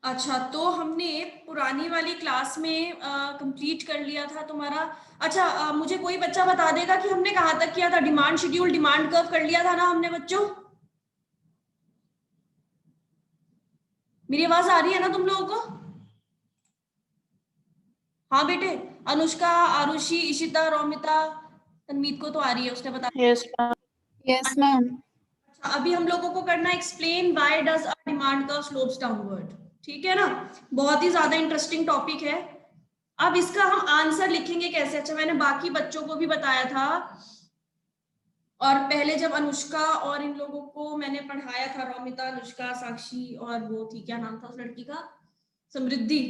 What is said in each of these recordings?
अच्छा, तो हमने पुरानी वाली क्लास में कंप्लीट कर लिया था तुम्हारा। अच्छा, मुझे कोई बच्चा बता देगा कि हमने कहाँ तक किया था? डिमांड शेड्यूल, डिमांड कर्व कर लिया था ना हमने बच्चों? मेरी आवाज आ रही है ना तुम लोगों को? हाँ बेटे, अनुष्का, आरुषि, इशिता, रोमिता, तन्मीत को तो आ रही है, उसने बता। Yes ma'am. Yes ma'am. अच्छा, अभी हम लोगों को करना है explain why does a demand curve slopes downward. ठीक है ना? बहुत ही ज्यादा इंटरेस्टिंग टॉपिक है। अब इसका हम आंसर लिखेंगे कैसे? अच्छा, मैंने बाकी बच्चों को भी बताया था, और पहले जब अनुष्का और इन लोगों को मैंने पढ़ाया था, रोमिता, अनुष्का, साक्षी और वो थी, क्या नाम था उस लड़की का, समृद्धि।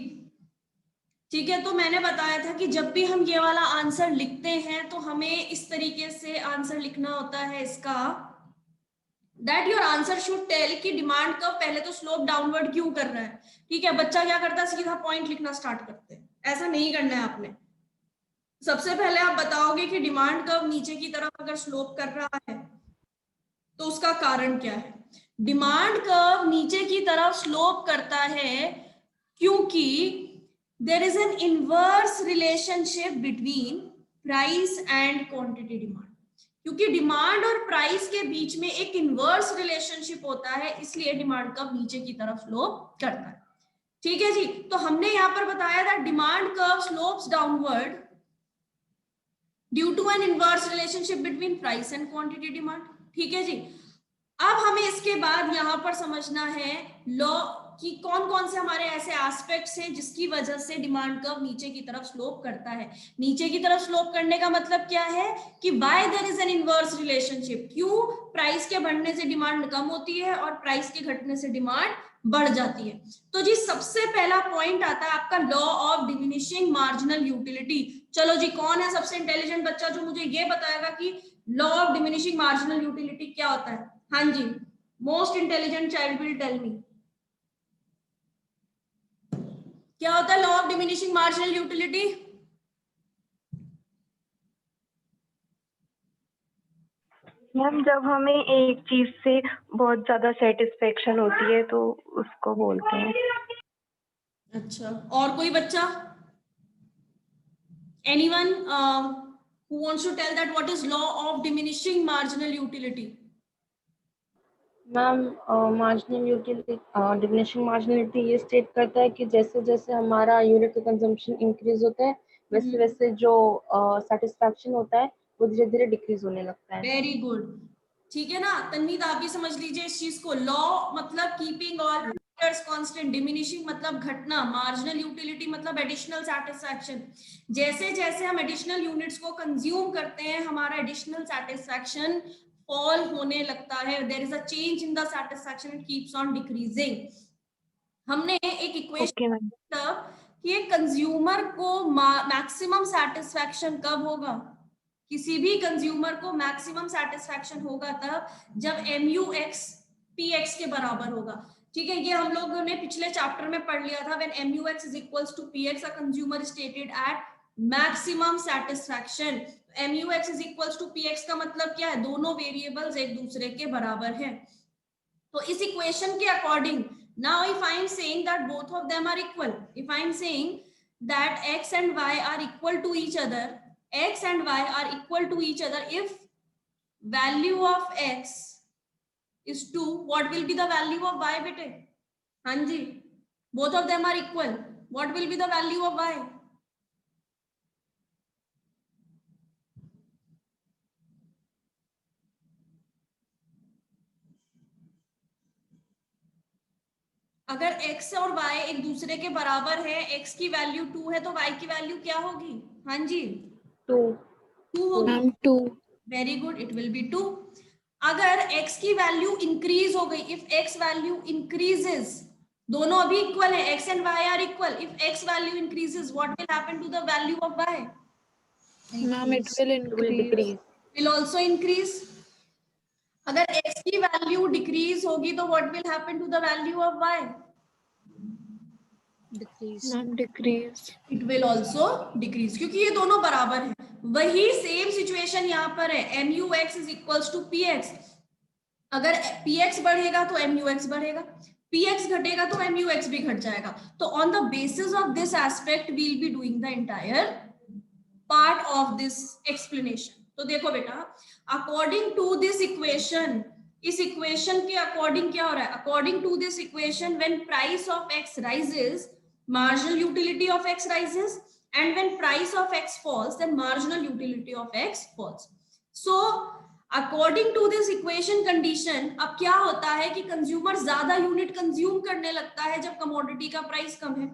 ठीक है, तो मैंने बताया था कि जब भी हम ये वाला आंसर लिखते हैं तो हमें इस तरीके से आंसर लिखना होता है इसका, that your answer should tell कि डिमांड कर्व पहले तो स्लोप डाउनवर्ड क्यों कर रहा है। ठीक है, बच्चा क्या करता है, सीधा पॉइंट लिखना स्टार्ट करते हैं। ऐसा नहीं करना है आपने। सबसे पहले आप बताओगे कि डिमांड कर्व नीचे की तरफ अगर स्लोप कर रहा है तो उसका कारण क्या है। डिमांड कर्व नीचे की तरफ स्लोप करता है क्योंकि there is an inverse relationship between price and quantity demand. क्योंकि डिमांड और प्राइस के बीच में एक इनवर्स रिलेशनशिप होता है, इसलिए डिमांड कर्व नीचे की तरफ स्लोप करता है। ठीक है जी, तो हमने यहां पर बताया था demand curve slopes downward due to an inverse relationship between price and quantity demand. ठीक है जी, अब हमें इसके बाद यहां पर समझना है लॉ कि कौन कौन से हमारे ऐसे एस्पेक्ट्स हैं जिसकी वजह से डिमांड कर्व नीचे की तरफ स्लोप करता है। नीचे की तरफ स्लोप करने का मतलब क्या है कि bye there is an inverse relationship. क्यों? प्राइस के बढ़ने से डिमांड कम होती है और प्राइस के घटने से डिमांड बढ़ जाती है। तो जी सबसे पहला पॉइंट आता है आपका law of diminishing marginal utility. चलो जी, कौन है सबसे इंटेलिजेंट बच्चा जो मुझे ये बताएगा कि law of diminishing marginal utility क्या होता है? हाँ जी, most intelligent child will tell me क्या होता है law of diminishing marginal utility. Ma'am, जब हमें एक चीज से बहुत ज्यादा सेटिस्फेक्शन होती है तो उसको बोलते हैं। अच्छा, और कोई बच्चा? Anyone who wants to tell that what is law of diminishing marginal utility? Ma'am, marginal utility, diminishing marginality ये स्टेट करता है कि जैसे जैसे हमारा यूनिट का कंजम्पशन इंक्रीज होता है वैसे वैसे जो सेटिस्फैक्शन होता है वो धीरे धीरे डिक्रीज होने लगता है। Very good. ठीक है ना तन्वीद, आप भी समझ लीजिए इस चीज को। लॉ मतलब कीपिंग ऑल कांस्टेंट, डिमिनिशिंग मतलब घटना, मार्जिनल यूटिलिटी मतलब एडिशनल सेटिस्फैक्शन। जैसे जैसे हम एडिशनल यूनिट्स को कंज्यूम करते हैं हमारा एडिशनल सेटिस्फैक्शन फॉल होने लगता है। There is a change in the satisfaction, it keeps on decreasing. हमने एक इक्वेशन कि एक कंज्यूमर को मैक्सिमम सेटिस्फैक्शन कब होगा, किसी भी कंज्यूमर को मैक्सिमम सेटिस्फैक्शन होगा तब जब MUX PX के बराबर होगा। ठीक है, ये हम लोगों ने पिछले चैप्टर में पढ़ लिया था। When MUX is equals to PX a consumer stated at maximum satisfaction. MUX is equals to PX का मतलब क्या है, दोनों वेरिएबल्स एक दूसरे के बराबर हैं। तो इस इक्वेशन के according now if I am saying that both of them are equal, if I am saying that x and y are equal to each other, x and y are equal to each other, if value of x is 2, what will be the value of y bete? हाँ जी, both of them are equal, what will be the value of y? अगर x और y एक दूसरे के बराबर है, x की value 2 है तो y की वैल्यू क्या होगी? हाँ जी, 2 होगी। Ma'am 2। Very good, it will be 2। अगर x की वैल्यू इंक्रीज हो गई, इफ x वैल्यू इंक्रीजेस, दोनों अभी इक्वल है, x and y are equal, if x value increases what will happen to the value of y? Ma'am it will increase. Will also increase. अगर x की value decrease होगी तो what will happen to the value of y? Decrease. Ma'am decrease. It will also decrease, क्योंकि ये दोनों बराबर है। वही सेम सिचुएशन यहाँ पर है, MUX is equals to PX। अगर PX बढ़ेगा तो MUX बढ़ेगा, px घटेगा तो mux भी घट जाएगा। तो on the basis of this aspect we will be doing the entire part of this explanation. तो देखो बेटा, अकॉर्डिंग टू दिस इक्वेशन, इस इक्वेशन के अकॉर्डिंग क्या हो रहा है, according to this equation when price of x rises marginal utility of x rises, and when price of x falls then marginal utility of x falls. So according to this equation condition, अब क्या होता है कि consumer ज्यादा unit consume करने लगता है जब कमोडिटी का प्राइस कम है।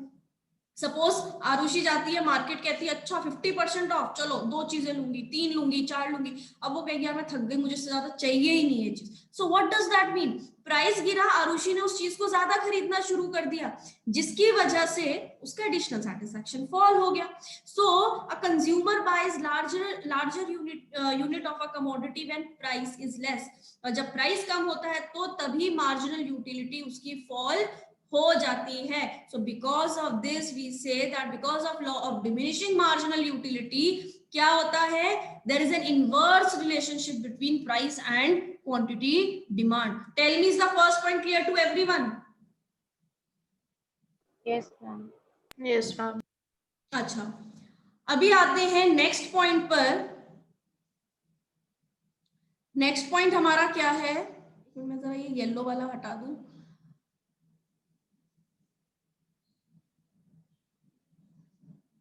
सपोज आरुषि जाती है मार्केट, कहती है अच्छा 50% ऑफ, चलो 2 चीजें लूंगी, 3 लूंगी, 4 लूंगी। अब वो कहेगी यार मैं थक गई, मुझे ज्यादा चाहिए ही नहीं है चीज। So what does that mean, price गिरा, आरुषि ने उस चीज को ज्यादा खरीदना शुरू कर दिया, जिसकी वजह से उसका एडिशनल सैटिस्फैक्शन फॉल हो गया। So a consumer buys larger unit of a commodity when price is less, और जब प्राइस कम होता है तो तभी मार्जिनल यूटिलिटी उसकी फॉल हो जाती है। So because of this we say that because of law of diminishing marginal utility क्या होता है, there is an inverse relationship between price and quantity demand. Tell me, is the first point clear to everyone? Yes ma'am. Yes ma'am. अच्छा, अभी आते हैं next point पर। Next point हमारा क्या है, मैं जरा ये येलो वाला हटा दूं।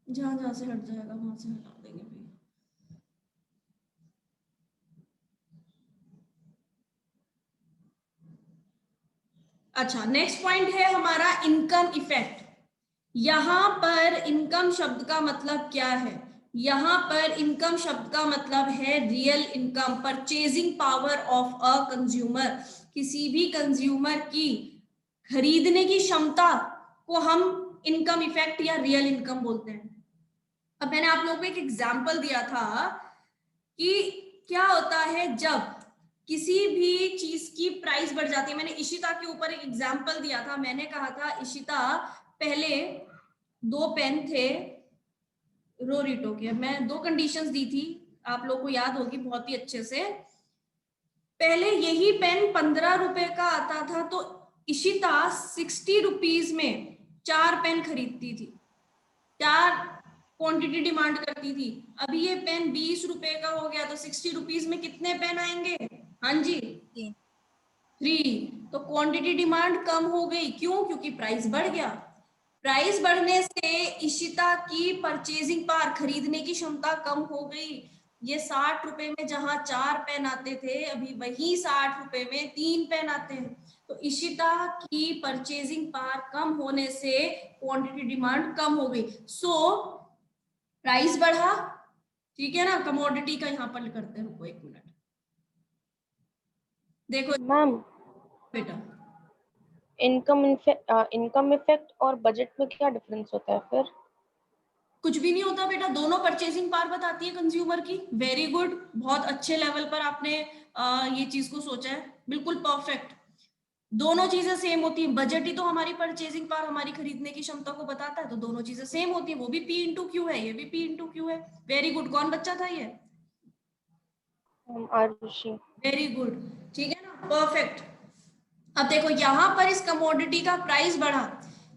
जहां जहां से हट जाएगा वहां से हटा देंगे भी। अच्छा, नेक्स्ट पॉइंट है हमारा इनकम इफेक्ट। यहां पर इनकम शब्द का मतलब क्या है, यहां पर इनकम शब्द का मतलब है real income, purchasing power of a consumer. किसी भी कंज्यूमर की खरीदने की क्षमता को हम इनकम इफेक्ट या रियल इनकम बोलते हैं। अब मैंने आप लोगों को एक एग्जाम्पल दिया था कि क्या होता है जब किसी भी चीज की प्राइस बढ़ जाती है। मैंने इशिता के ऊपर एक एग्जाम्पल दिया था, मैंने कहा था इशिता पहले 2 पेन थे रोरिटो के, मैं 2 कंडीशंस दी थी, आप लोग को याद होगी बहुत ही अच्छे से। पहले यही पेन 15 रुपए का आता था, तो इशिता 60 रुपीज में 4 पेन खरीदती थी, 4 क्वांटिटी डिमांड करती थी। अभी ये पेन 20 रुपए का हो गया, तो 60 रुपीज में कितने पेन आएंगे? हाँ जी, 3। तो क्वांटिटी डिमांड कम हो गई, क्यों? क्योंकि प्राइस बढ़ गया। प्राइस बढ़ने से इशिता की परचेजिंग पावर, खरीदने की क्षमता कम हो गई। ये 60 रुपए में जहां 4 पेन आते थे, अभी वही 60 रुपए में 3 पेन आते हैं। तो इशिता की परचेजिंग पावर कम होने से क्वांटिटी डिमांड कम हो गई। सो प्राइस बढ़ा, ठीक है ना। कमोडिटी का यहाँ पर करते हैं, रुको 1 मिनट, देखो मैम, बेटा, इनकम इफेक्ट और बजट में क्या डिफरेंस होता है फिर? कुछ भी नहीं होता बेटा, दोनों परचेजिंग पावर बताती है कंज्यूमर की। वेरी गुड, बहुत अच्छे लेवल पर आपने ये चीज को सोचा है, बिल्कुल परफेक्ट। दोनों चीजें सेम होती हैं। बजट ही तो हमारी परचेजिंग पावर, हमारी खरीदने की क्षमता को बताता है, तो दोनों चीजें सेम होती है। वो भी P इंटू क्यू है, ये भी P इंटू क्यू है। वेरी गुड, कौन बच्चा था ये? आरुषि। वेरी गुड, ठीक है ना, परफेक्ट। अब देखो यहाँ पर इस कमोडिटी का प्राइस बढ़ा,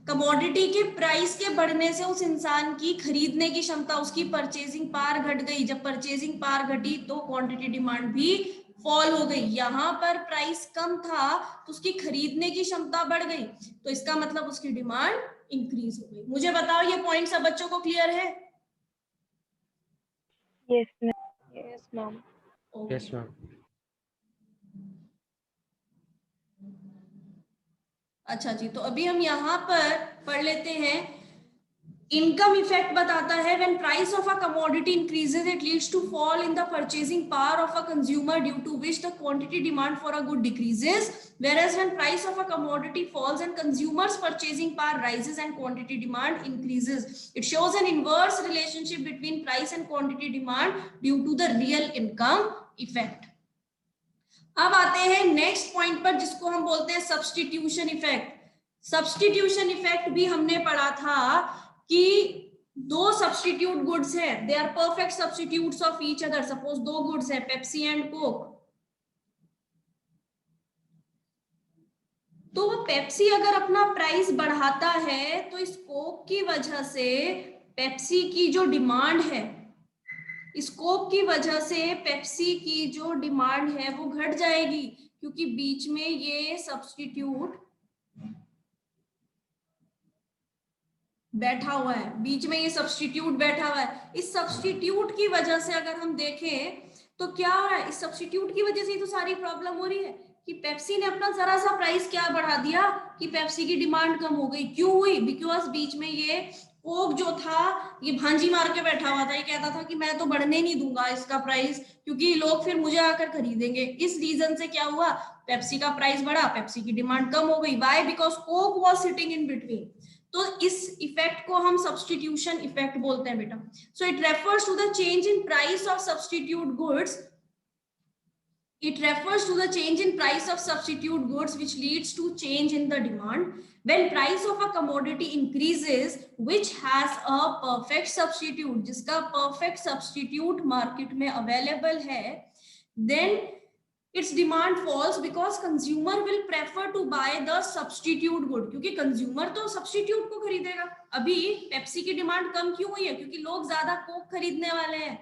कमोडिटी के प्राइस के बढ़ने से उस इंसान की खरीदने की क्षमता, उसकी परचेजिंग पावर घट गई। जब परचेजिंग पावर घटी तो क्वांटिटी डिमांड भी फॉल हो गई। यहाँ पर प्राइस कम था तो उसकी खरीदने की क्षमता बढ़ गई, तो इसका मतलब उसकी डिमांड इंक्रीज हो गई। मुझे बताओ ये पॉइंट सब बच्चों को क्लियर है? Yes yes ma'am. Yes ma'am. अच्छा जी, तो अभी हम यहाँ पर पढ़ लेते हैं। इनकम इफेक्ट बताता है when price of a commodity increases it leads to fall in the purchasing power of a consumer due to which the quantity demand for a good decreases, whereas when price of a commodity falls and consumers purchasing power rises and quantity demand increases. It shows an inverse relationship between price and quantity demand due to the real income effect. अब आते हैं next point पर, जिसको हम बोलते हैं substitution effect. Substitution effect भी हमने पढ़ा था कि 2 सब्स्टिट्यूट गुड्स है, they are perfect substitutes of each other. Suppose 2 goods है, पेप्सी एंड कोक। तो पेप्सी अगर अपना प्राइस बढ़ाता है तो इस कोक की वजह से पेप्सी की जो डिमांड है, इस कोक की वजह से पेप्सी की जो डिमांड है वो घट जाएगी, क्योंकि बीच में ये सब्स्टिट्यूट बैठा हुआ है, बीच में ये सब्स्टिट्यूट बैठा हुआ है। इस सब्स्टिट्यूट की वजह से अगर हम देखें तो क्या हो रहा है, इस सब्स्टिट्यूट की वजह से ही तो सारी प्रॉब्लम हो रही है कि पेप्सी ने अपना जरा सा प्राइस क्या बढ़ा दिया कि पेप्सी की डिमांड कम हो गई। क्यों हुई? बिकॉज बीच में ये कोक जो था ये भांजी मार के बैठा हुआ था, ये कहता था कि मैं तो बढ़ने नहीं दूंगा इसका प्राइस, क्योंकि लोग फिर मुझे आकर खरीदेंगे। इस रीजन से क्या हुआ, पेप्सी का प्राइस बढ़ा, पेप्सी की डिमांड कम हो गई। Why? Because Coke was sitting in between. तो इस इफेक्ट को हम सब्स्टिट्यूशन इफेक्ट बोलते हैं बेटा। So it refers to the change in price of substitute goods. It refers to the change in price of substitute goods which leads to change in the demand. When price of a commodity increases which has a perfect substitute, जिसका perfect substitute market में available है, then its demand falls because consumer will prefer to buy the substitute good, क्योंकि consumer तो substitute को खरीदेगा। अभी Pepsi की demand कम क्यों हुई है? क्योंकि लोग ज्यादा कोक खरीदने वाले हैं।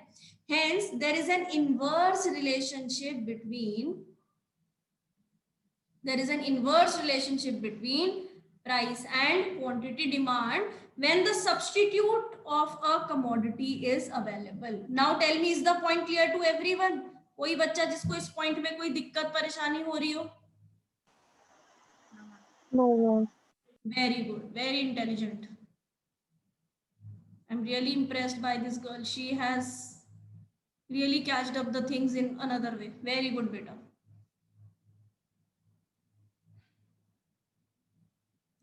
Hence, there is an inverse relationship between price and quantity demand when the substitute of a commodity is available. Now tell me, is the point clear to everyone? कोई बच्चा जिसको इस पॉइंट में कोई दिक्कत परेशानी हो रही हो? No, no. Very good, very intelligent. I'm really impressed by this girl. She has really catched up the things in another way. Very good beta.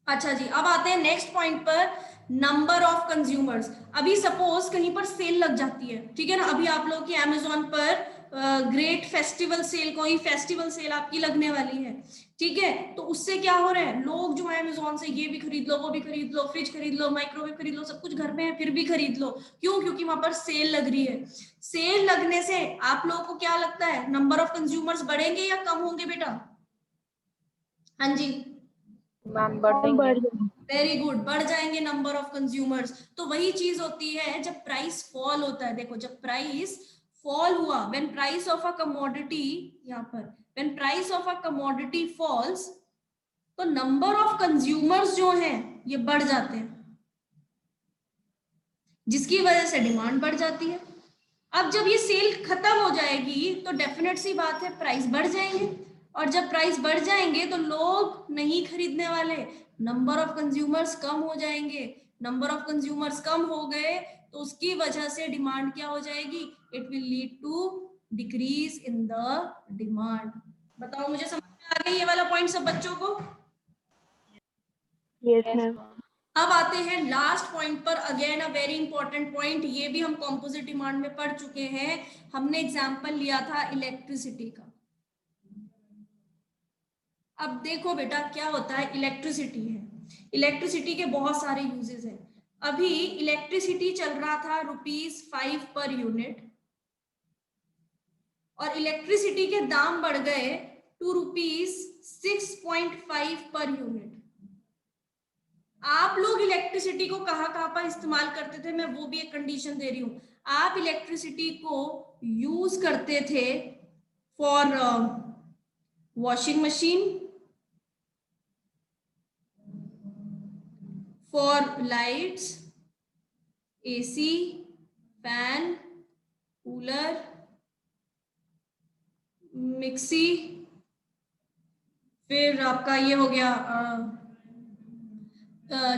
अच्छा जी, अब आते हैं नेक्स्ट पॉइंट पर, नंबर ऑफ कंज्यूमर्स। अभी सपोज कहीं पर cell लग जाती है, ठीक है ना, अभी आप लोग की अमेजोन पर ग्रेट फेस्टिवल सेल, कोई फेस्टिवल सेल आपकी लगने वाली है, ठीक है, तो उससे क्या हो रहा है, लोग जो है अमेजोन से ये भी खरीद लो, वो भी खरीद लो, फ्रिज खरीद लो, माइक्रोवेव खरीद लो, सब कुछ घर में है फिर भी खरीद लो। क्यों? क्योंकि वहां पर सेल लग रही है। सेल लगने से आप लोगों को क्या लगता है, नंबर ऑफ कंज्यूमर्स बढ़ेंगे या कम होंगे बेटा? हाँ जी मैम बढ़ेंगे। वेरी गुड, बढ़ जाएंगे नंबर ऑफ कंज्यूमर्स। तो वही चीज होती है जब प्राइस फॉल होता है। देखो जब प्राइस फॉल हुआ, when price of a commodity, यहाँ पर when price of a commodity falls, तो नंबर ऑफ कंज्यूमर्स जो हैं ये बढ़ जाते हैं, जिसकी वजह से डिमांड बढ़ जाती है। अब जब ये सेल खत्म हो जाएगी तो डेफिनेट सी बात है प्राइस बढ़ जाएंगे, और जब प्राइस बढ़ जाएंगे तो लोग नहीं खरीदने वाले, नंबर ऑफ कंज्यूमर्स कम हो जाएंगे। नंबर ऑफ कंज्यूमर्स कम हो गए तो उसकी वजह से डिमांड क्या हो जाएगी, it will lead to decrease in the demand. बताओ मुझे समझ में आ गई ये वाला पॉइंट सब बच्चों को? Yes ma'am. अब आते हैं लास्ट पॉइंट पर, again a very important point. ये भी हम कॉम्पोजिट डिमांड में पढ़ चुके हैं, हमने एग्जांपल लिया था इलेक्ट्रिसिटी का। अब देखो बेटा क्या होता है, इलेक्ट्रिसिटी है, इलेक्ट्रिसिटी के बहुत सारे यूजेस हैं। अभी इलेक्ट्रिसिटी चल रहा था ₹5 पर यूनिट, और इलेक्ट्रिसिटी के दाम बढ़ गए टू ₹6.5 पर यूनिट। आप लोग इलेक्ट्रिसिटी को कहाँ पर इस्तेमाल करते थे, मैं वो भी एक कंडीशन दे रही हूँ। आप इलेक्ट्रिसिटी को यूज करते थे for washing machine, for lights, AC, fan, cooler, mixie, फिर आपका ये हो गया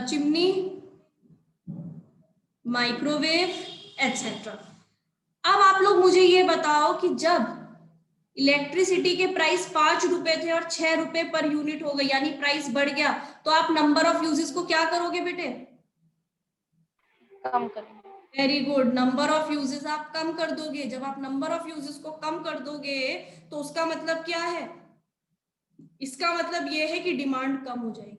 चिमनी, माइक्रोवेव एटसेट्रा। अब आप लोग मुझे ये बताओ कि जब इलेक्ट्रिसिटी के प्राइस ₹5 थे और ₹6 पर यूनिट हो गए, यानी प्राइस बढ़ गया, तो आप नंबर ऑफ यूजेस को क्या करोगे बेटे? कम करेंगे। Very good, number of uses आप कम कर दोगे। जब आप नंबर ऑफ यूजेस को कम कर दोगे तो उसका मतलब क्या है, इसका मतलब यह है कि डिमांड कम हो जाएगी।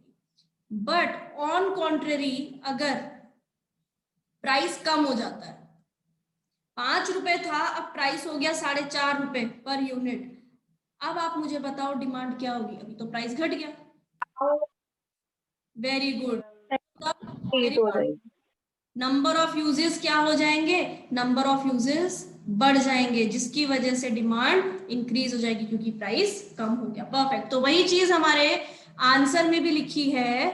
बट ऑन कॉन्ट्रेरी, अगर प्राइस कम हो जाता है, ₹5 था, अब प्राइस हो गया ₹4.5 पर यूनिट, अब आप मुझे बताओ डिमांड क्या होगी? अभी तो प्राइस घट गया, वेरी गुड। इंक्रीज हो जाएगी। नंबर ऑफ यूजेस क्या हो जाएंगे? नंबर ऑफ यूजेस बढ़ जाएंगे, जिसकी वजह से डिमांड इंक्रीज हो जाएगी क्योंकि प्राइस कम हो गया। परफेक्ट। तो वही चीज हमारे आंसर में भी लिखी है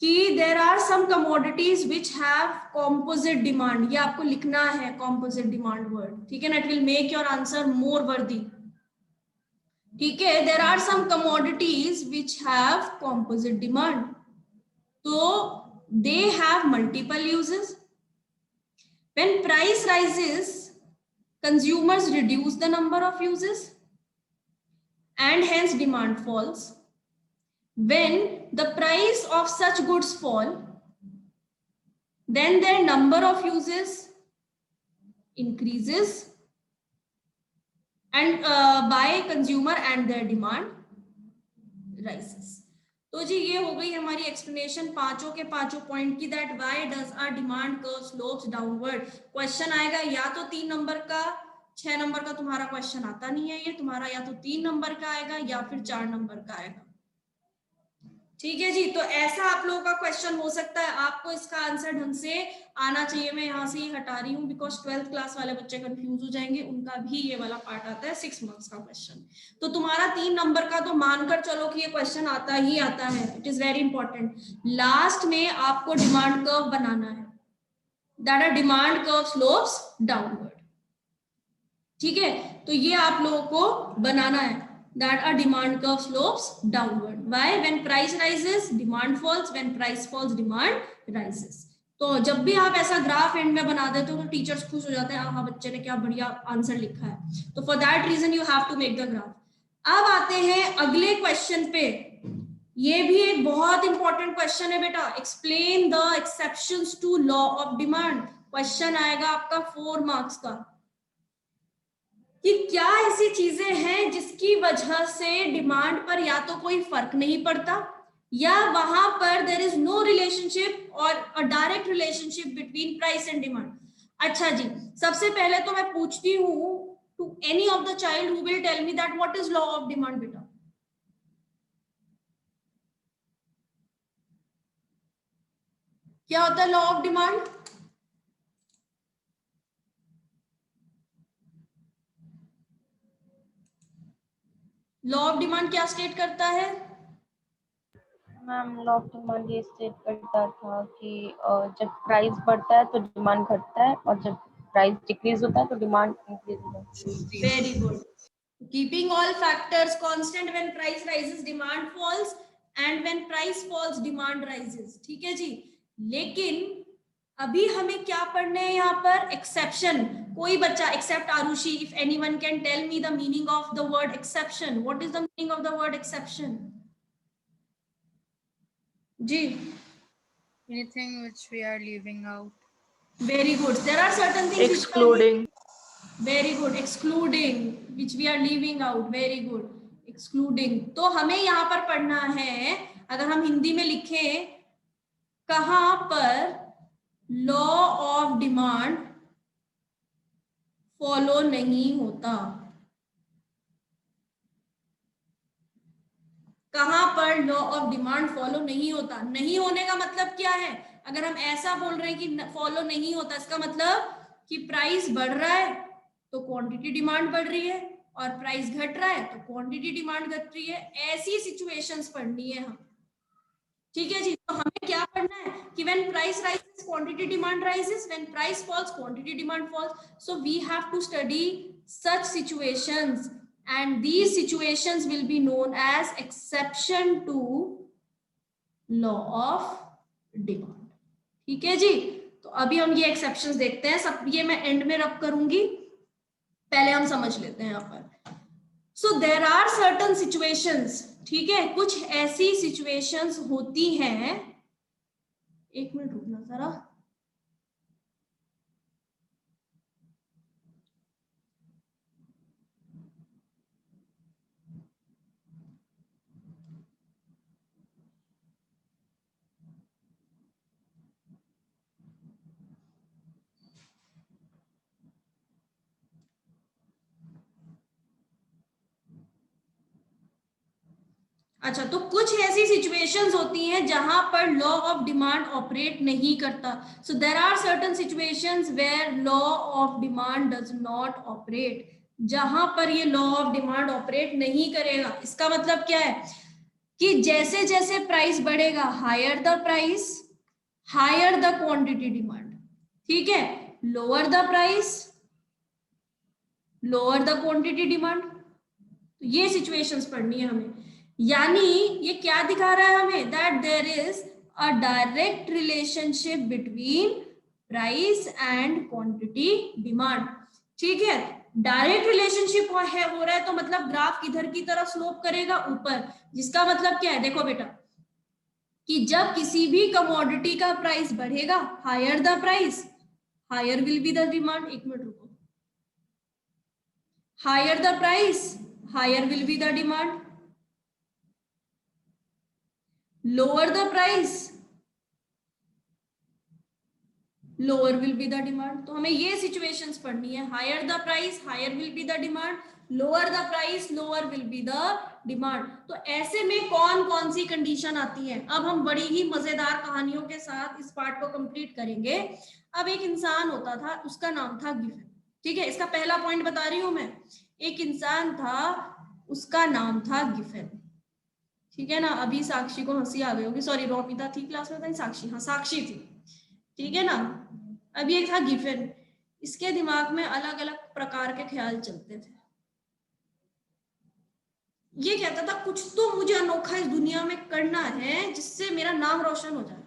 कि there are some commodities which have composite demand. ये आपको लिखना है कॉम्पोजिट डिमांड वर्ड, ठीक है ना? It will make your answer more worthy, ठीक है? There are some commodities which have composite demand, तो they have multiple uses. When price rises, consumers reduce the number of uses and hence demand falls. When the price of such goods fall, then their number of uses increases and by consumer and their demand rises. तो जी ये हो गई हमारी explanation पांचों के पांचों point की, that why does our demand curve slopes downward. Question आएगा या तो 3 नंबर का, 6 नंबर का तुम्हारा क्वेश्चन आता नहीं है, ये तुम्हारा या तो 3 नंबर का आएगा या फिर 4 नंबर का आएगा, ठीक है जी? तो ऐसा आप लोगों का क्वेश्चन हो सकता है, आपको इसका आंसर ढंग से आना चाहिए। मैं यहाँ से ही हटा रही हूँ बिकॉज 12th क्लास वाले बच्चे कंफ्यूज हो जाएंगे, उनका भी ये वाला पार्ट आता है 6 मार्क्स का क्वेश्चन। तो तुम्हारा 3 नंबर का तो मानकर चलो कि ये क्वेश्चन आता ही आता है, it is very important. Last में आपको डिमांड कर्व बनाना है, that our demand curve slopes downward, ठीक है? तो ये आप लोगों को बनाना है, that our demand curve slopes downward. Why? When price rises, demand falls. When price falls, demand rises. तो जब भी आप ऐसा ग्राफ एंड में बना देते हो तो टीचर्स खुश हो जाते हैं, हाँ बच्चे ने क्या बढ़िया आंसर लिखा है। तो for that reason you have to make the graph. अब आते हैं अगले क्वेश्चन पे। ये भी एक बहुत इंपॉर्टेंट क्वेश्चन है बेटा। Explain the exceptions to law of demand. Question आएगा आपका 4 मार्क्स का कि क्या ऐसी चीजें हैं जिसकी वजह से डिमांड पर या तो कोई फर्क नहीं पड़ता या वहां पर देयर इज नो रिलेशनशिप और a direct relationship between price and demand. अच्छा जी, सबसे पहले तो मैं पूछती हूँ to any of the child who will tell me that what is law of demand बेटा? क्या होता है law of demand? Law of demand क्या स्टेट करता है? मैम लॉ ऑफ डिमांड ये स्टेट करता था कि जब प्राइस बढ़ता है तो डिमांड घटता है और जब प्राइस डिक्रीज होता है तो डिमांड इंक्रीज हो जाती है। Very good. Keeping all factors constant, when price rises demand falls and when price falls demand rises, ठीक है जी? लेकिन अभी हमें क्या पढ़ना है यहाँ पर? एक्सेप्शन। कोई बच्चा except Aarushi, if anyone can tell me the meaning of the word exception. What is the meaning of the word exception? जी Anything which we are leaving out. Very good. There are certain things Excluding. Very good. Excluding which we are leaving out, very good. Excluding. तो हमें यहाँ पर पढ़ना है, अगर हम हिंदी में लिखें, कहां पर लॉ ऑफ डिमांड फॉलो नहीं होता, कहां पर लॉ ऑफ डिमांड फॉलो नहीं होता। नहीं होने का मतलब क्या है? अगर हम ऐसा बोल रहे हैं कि फॉलो नहीं होता, इसका मतलब कि प्राइस बढ़ रहा है तो क्वांटिटी डिमांड बढ़ रही है, और प्राइस घट रहा है तो क्वांटिटी डिमांड घट रही है। ऐसी सिचुएशंस पढ़नी है हम, ठीक है जी? तो हमें क्या पढ़ना है कि when price rises quantity demand rises, when price falls quantity demand falls. So we have to study such situations and these situations will be known as exception to law of demand, ठीक है जी? तो अभी हम ये exceptions देखते हैं, सब ये मैं एंड में रब करूंगी, पहले हम समझ लेते हैं यहाँ पर। सो देर आर सर्टन सिचुएशंस, ठीक है? कुछ ऐसी सिचुएशंस होती हैं, एक मिनट रुकना जरा। अच्छा, तो कुछ ऐसी सिचुएशंस होती हैं जहां पर लॉ ऑफ डिमांड ऑपरेट नहीं करता. So there are certain situations where law of demand does not operate, जहां पर ये लॉ ऑफ डिमांड ऑपरेट नहीं करेगा. इसका मतलब क्या है कि जैसे जैसे प्राइस बढ़ेगा, higher the price, higher the quantity demand. ठीक है, lower the price, lower the quantity demand. तो ये सिचुएशंस पढ़नी है हमें. यानी ये क्या दिखा रहा है हमें, that there is a direct relationship between price and quantity demand. ठीक है, डायरेक्ट रिलेशनशिप हो रहा है तो मतलब ग्राफ किधर की तरफ स्लोप करेगा, ऊपर. जिसका मतलब क्या है, देखो बेटा, कि जब किसी भी कमोडिटी का प्राइस बढ़ेगा, higher the price, higher will be the demand. एक मिनट रुको. Higher the price, higher will be the demand. Lower the price, lower will be the demand. तो हमें ये सिचुएशंस पढ़नी है. Higher the price, higher will be the demand. Lower the price, lower will be the demand. तो ऐसे में कौन कौन सी कंडीशन आती है. अब हम बड़ी ही मजेदार कहानियों के साथ इस पार्ट को कंप्लीट करेंगे. अब एक इंसान होता था, उसका नाम था गिफन. ठीक है, इसका पहला पॉइंट बता रही हूं मैं. एक इंसान था, उसका नाम था गिफन. ठीक है ना. अभी साक्षी को हंसी आ गई होगी, सॉरी रोमिता थी क्लास में, था साक्षी, हाँ साक्षी थी. ठीक है ना. अभी एक था गिफन. इसके दिमाग में अलग अलग प्रकार के ख्याल चलते थे. ये कहता था कुछ तो मुझे अनोखा इस दुनिया में करना है जिससे मेरा नाम रोशन हो जाए.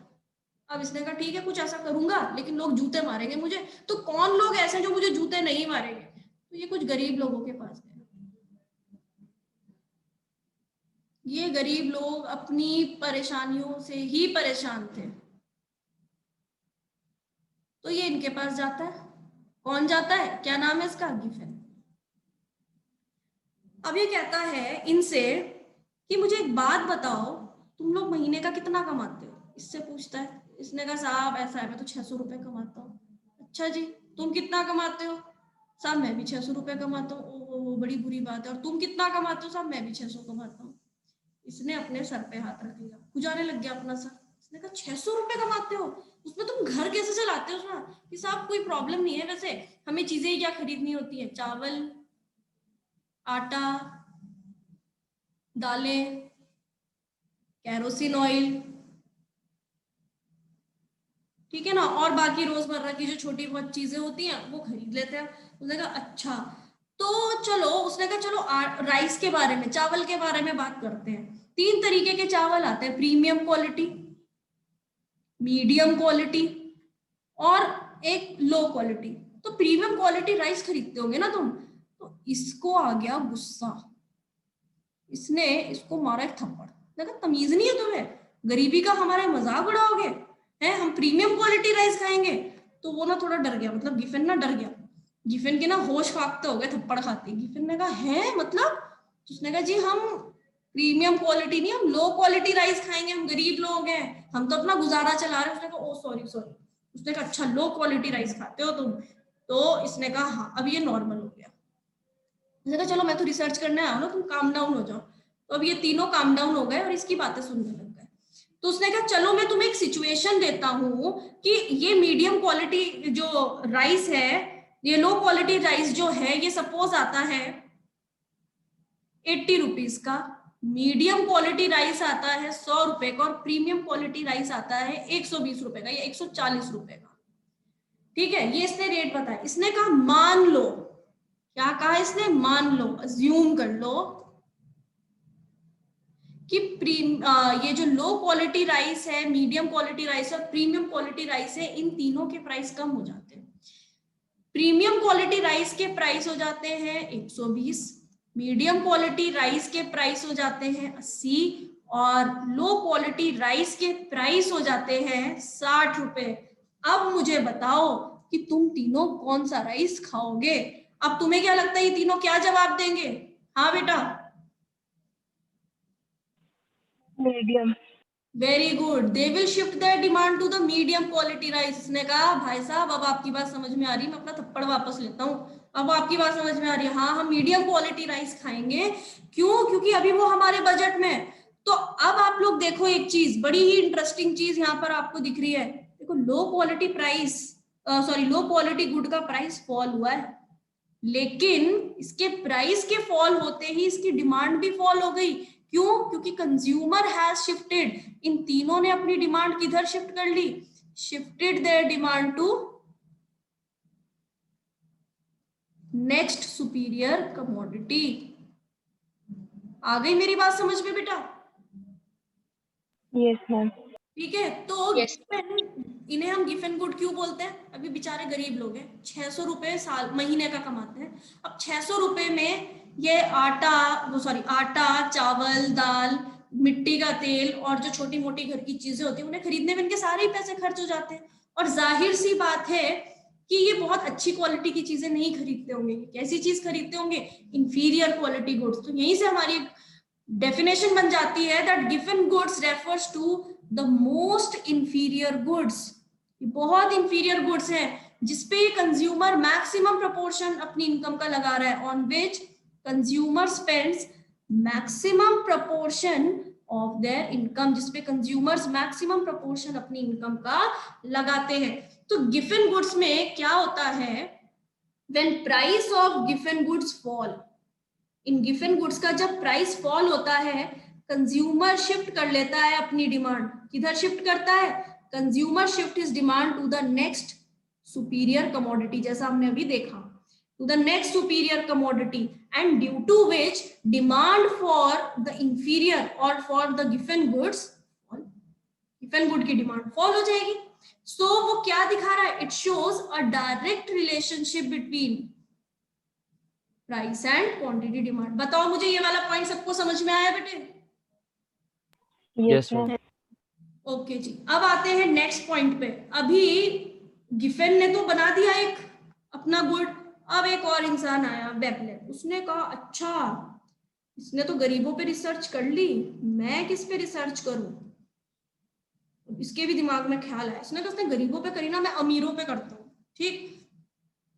अब इसने कहा ठीक है, कुछ ऐसा करूंगा लेकिन लोग जूते मारेंगे मुझे. तो कौन लोग ऐसे जो मुझे जूते नहीं मारेंगे. तो ये कुछ गरीब लोगों के पास गए. ये गरीब लोग अपनी परेशानियों से ही परेशान थे. तो ये इनके पास जाता है. कौन जाता है, क्या नाम है इसका, गिफन. अब ये कहता है इनसे कि मुझे एक बात बताओ, तुम लोग महीने का कितना कमाते हो. इससे पूछता है. इसने कहा साहब ऐसा है, मैं तो 600 रुपए कमाता हूँ. अच्छा जी, तुम कितना कमाते हो. साहब मैं भी 600 रुपए कमाता हूँ. ओ बड़ी बुरी बात है. और तुम कितना कमाते हो. साहब मैं भी 600 कमाता हूँ. इसने अपने सर पे हाथ रख लिया, खुजाने लग गया अपना सर. इसने कहा 600 रुपए कमाते हो, उसमें तुम घर कैसे चलाते हो. कि साहब कोई प्रॉब्लम नहीं है, वैसे हमें चीजें क्या खरीदनी होती है, चावल, आटा, दालें, कैरोसिन ऑयल. ठीक है ना. और बाकी रोजमर्रा की जो छोटी बहुत चीजें होती हैं वो खरीद लेते हैं. उसने कहा अच्छा, तो चलो. उसने कहा चलो राइस के बारे में, चावल के बारे में बात करते हैं. 3 तरीके के चावल आते हैं, प्रीमियम क्वालिटी, मीडियम क्वालिटी और एक लो क्वालिटी. तो प्रीमियम क्वालिटी राइस खरीदते होंगे ना तुम. तो इसको आ गया गुस्सा. इसने इसको मारा एक थप्पड़. देखा तमीज नहीं है तुम्हें, गरीबी का हमारा मजाक उड़ाओगे हैं, हम प्रीमियम क्वालिटी राइस खाएंगे. तो वो ना थोड़ा डर गया, मतलब गिफन ना डर गया. गिफन के ना होश फाकते हो गए थप्पड़ खाते. गिफन ने कहा है मतलब. उसने कहा जी हम प्रीमियम क्वालिटी नहीं, हम लो क्वालिटी राइस खाएंगे, हम गरीब लोग हैं, हम तो अपना गुजारा चला रहे हैं. उसने कहा ओ सॉरी सॉरी. उसने कहा अच्छा लो क्वालिटी राइस खाते हो तुम. तो इसने कहा हाँ, अब ये नॉर्मल हो गया. उसने कहा चलो मैं तो रिसर्च करने आया हूँ ना, तुम काम डाउन हो जाओ. तो अब ये तीनों काम डाउन हो गए और इसकी बातें सुनने लग गए. तो उसने कहा चलो मैं तुम्हें एक सिचुएशन देता हूँ कि ये मीडियम क्वालिटी जो राइस है, ये लो क्वालिटी राइस जो है, ये सपोज आता है 80 रुपीज का. मीडियम क्वालिटी राइस आता है 100 रुपए का और प्रीमियम क्वालिटी राइस आता है 120 रुपए का या 140 रुपए का. ठीक है, ये इसने रेट बताया. इसने कहा मान लो, क्या कहा इसने, मान लो, अज्यूम कर लो कि ये जो लो क्वालिटी राइस है, मीडियम क्वालिटी राइस है और प्रीमियम क्वालिटी राइस है, इन तीनों के प्राइस कम हो जाते हैं. प्रीमियम क्वालिटी राइस के प्राइस हो जाते हैं 120, मीडियम क्वालिटी राइस के प्राइस हो जाते हैं 80 और लो क्वालिटी राइस के प्राइस हो जाते हैं 60 रुपए. अब मुझे बताओ कि तुम तीनों कौन सा राइस खाओगे. अब तुम्हें क्या लगता है ये तीनों क्या जवाब देंगे. हाँ बेटा, medium. Very good. They will shift their demand to the medium quality rice. इसने कहा भाई साहब अब आपकी बात समझ में आ रही, मैं अपना थप्पड़ वापस लेता हूँ. अब आपकी बात समझ में आ रही है. हाँ हम मीडियम क्वालिटी राइस खाएंगे. क्यों, क्योंकि अभी वो हमारे बजट में. तो अब आप लोग देखो एक चीज, बड़ी ही इंटरेस्टिंग चीज यहाँ पर आपको दिख रही है। देखो low quality price, sorry low quality good का प्राइस फॉल हुआ है, लेकिन इसके प्राइस के फॉल होते ही इसकी डिमांड भी फॉल हो गई। क्यों? क्योंकि कंज्यूमर हैज शिफ्टेड, इन तीनों ने अपनी डिमांड किधर शिफ्ट कर ली? Shifted their demand to next superior commodity. आ गई मेरी बात समझ में बेटा? Yes ma'am. ठीक है, तो इन्हें हम गिवन गुड क्यों बोलते हैं? अभी बेचारे गरीब लोग हैं, 600 रुपए साल महीने का कमाते हैं। अब 600 रुपए में ये आटा, चावल, दाल, मिट्टी का तेल और जो छोटी मोटी घर की चीजें होती है उन्हें खरीदने में इनके सारे ही पैसे खर्च हो जाते हैं। और जाहिर सी बात है कि ये बहुत अच्छी क्वालिटी की चीजें नहीं खरीदते होंगे। कैसी चीज खरीदते होंगे? Inferior quality goods. तो यहीं से हमारी डेफिनेशन बन जाती है that given goods refers to the most inferior goods. बहुत इंफीरियर गुड्स हैं जिसपे कंज्यूमर मैक्सिमम प्रोपोर्शन अपनी इनकम का लगा रहा है, on which consumer spends maximum proportion of their income, जिसपे कंज्यूमर्स मैक्सिमम प्रोपोर्शन अपनी इनकम का लगाते हैं। तो गिवन गुड्स में क्या होता है? When price of given goods fall, in given goods का जब प्राइस फॉल होता है, कंज्यूमर शिफ्ट कर लेता है अपनी डिमांड। किधर शिफ्ट करता है? Consumer shift his demand to the next superior commodity, जैसा हमने अभी देखा, to the next superior commodity, and due to which demand for the inferior और for the given goods, given good की डिमांड फॉल हो जाएगी। सो वो क्या दिखा रहा है? It shows a direct relationship between price and quantity demand. बताओ मुझे, ये वाला पॉइंट सबको समझ में आया बेटे? Yes ma'am. ओके जी, अब आते हैं नेक्स्ट पॉइंट पे। अभी गिफेन ने तो बना दिया एक अपना गुड, अब एक और इंसान आया वेबले, उसने कहा अच्छा इसने तो गरीबों पे रिसर्च कर ली, मैं किस पे रिसर्च करूं? इसके भी दिमाग में ख्याल आया, इसने कहा उसने गरीबों पे करी ना, मैं अमीरों पे करता हूँ। ठीक,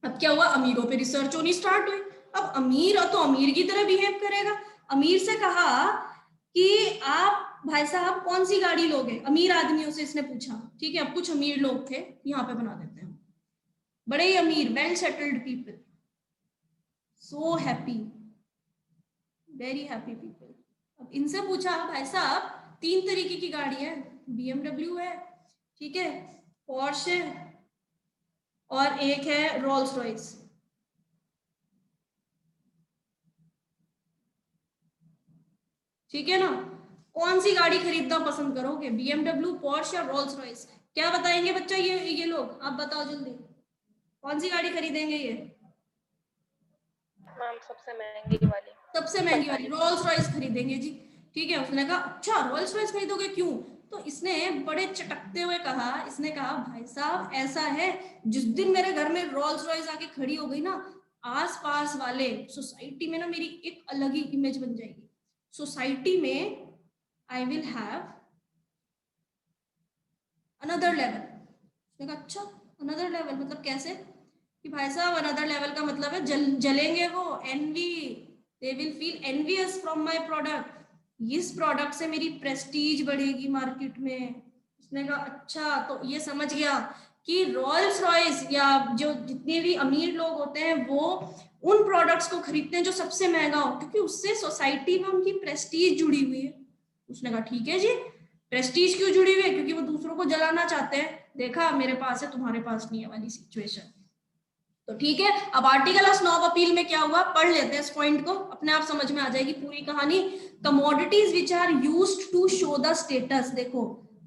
अब क्या हुआ? अमीरों पे रिसर्च होनी स्टार्ट हुई। अब अमीर तो अमीर की तरह बिहेव करेगा। अमीर से कहा कि आप भाई साहब कौन सी गाड़ी लोगे? अमीर आदमियों से इसने पूछा। ठीक है, अब कुछ अमीर लोग थे, यहाँ पे बना देते हैं, बड़े ही अमीर, well settled people, so happy, very happy people. अब इनसे पूछा भाई साहब 3 तरीके की गाड़ी है, BMW है, ठीक है, पोर्श है, और एक है रोल्स रॉयस। ठीक है ना, कौन सी गाड़ी खरीदना पसंद करोगे? BMW, पोर्श या रोल्स रॉयस? क्या बताएंगे बच्चा ये लोग? आप बताओ जल्दी, कौन सी गाड़ी खरीदेंगे ये? मैम सबसे महंगी वाली। सबसे महंगी वाली रोल्स रॉयस खरीदेंगे जी। ठीक है, उसने कहा अच्छा रोल्स रॉयस खरीदोगे, क्यों? तो इसने बड़े चटकते हुए कहा, इसने कहा भाई साहब ऐसा है, जिस दिन मेरे घर में रोल्स रॉयस आके खड़ी हो गई ना, आस पास वाले सोसाइटी में ना मेरी एक अलग ही इमेज बन जाएगी। सोसाइटी में I will have another level. उसने कहा अच्छा अनदर लेवल मतलब कैसे? कि भाई साहब अनदर लेवल का मतलब है जलेंगे वो, envy, they will feel envious from my product, इस प्रोडक्ट से मेरी प्रेस्टीज बढ़ेगी मार्केट में। उसने कहा अच्छा, तो ये समझ गया कि रोल्स रॉयस या जो जितने भी अमीर लोग होते हैं वो उन प्रोडक्ट्स को खरीदते हैं जो सबसे महंगा हो, क्योंकि उससे सोसाइटी में उनकी प्रेस्टीज जुड़ी हुई है। उसने कहा ठीक है जी, प्रेस्टीज क्यों जुड़ी हुई है? क्योंकि वो दूसरों को जलाना चाहते हैं, देखा मेरे पास है तुम्हारे पास नहीं है वाली सिचुएशन। तो ठीक है, अब आर्टिकल ऑफ स्नॉब अपील में क्या हुआ पढ़ लेते हैं इस पॉइंट को, अपने आप समझ में आ जाएगी पूरी कहानी। Commodities which are used to show the status, देखो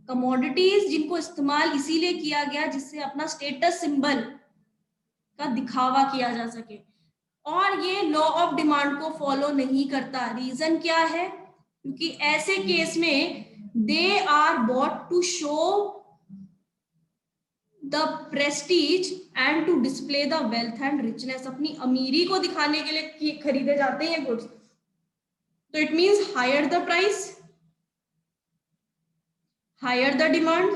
कमोडिटीज जिनको इस्तेमाल इसीलिए किया गया जिससे अपना स्टेटस सिंबल का दिखावा किया जा सके, और ये लॉ ऑफ डिमांड को फॉलो नहीं करता। रीजन क्या है? क्योंकि ऐसे केस में they are bought to show the prestige and to display the wealth and richness, अपनी अमीरी को दिखाने के लिए खरीदे जाते हैं गुड्स। तो it means higher the price, higher the demand,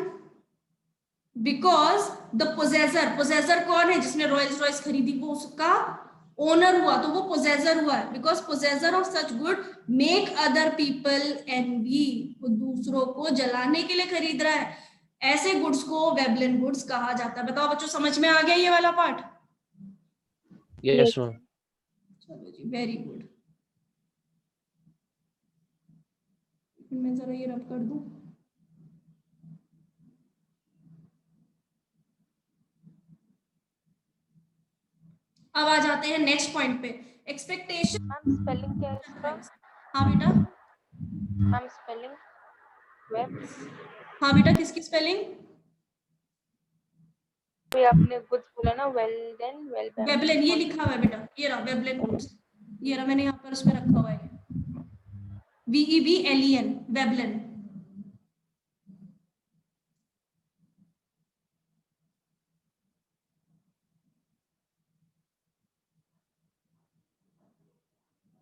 because the possessor, possessor कौन है? जिसने रॉयल्स रॉयस खरीदी, वो उसका ओनर हुआ तो वो पोजेसर हुआ है, because possessor of such good make other people envy, वो दूसरों को जलाने के लिए खरीद रहा है, ऐसे गुड्स को वेबलिन गुड्स कहा जाता है। बताओ बच्चों, समझ में आ गया ये वाला पार्ट? Yes ma'am. चलो जी, वेरी गुड। मैं जरा ये रब कर दूं। अब आ जाते हैं नेक्स्ट पॉइंट पे, एक्सपेक्टेशन। मैम स्पेलिंग क्या है इसका? हाँ बेटा, मैम स्पेलिंग वेब, हाँ बेटा, किसकी स्पेलिंग? कोई आपने कुछ बोला ना, वेल देन वेल वेबलिन, ये लिखा हुआ है बेटा, ये रहा वेबलिन गुड्स, ये रहा, मैंने यहाँ पर उसमें रखा हुआ है VEBLEN, वेबलिन।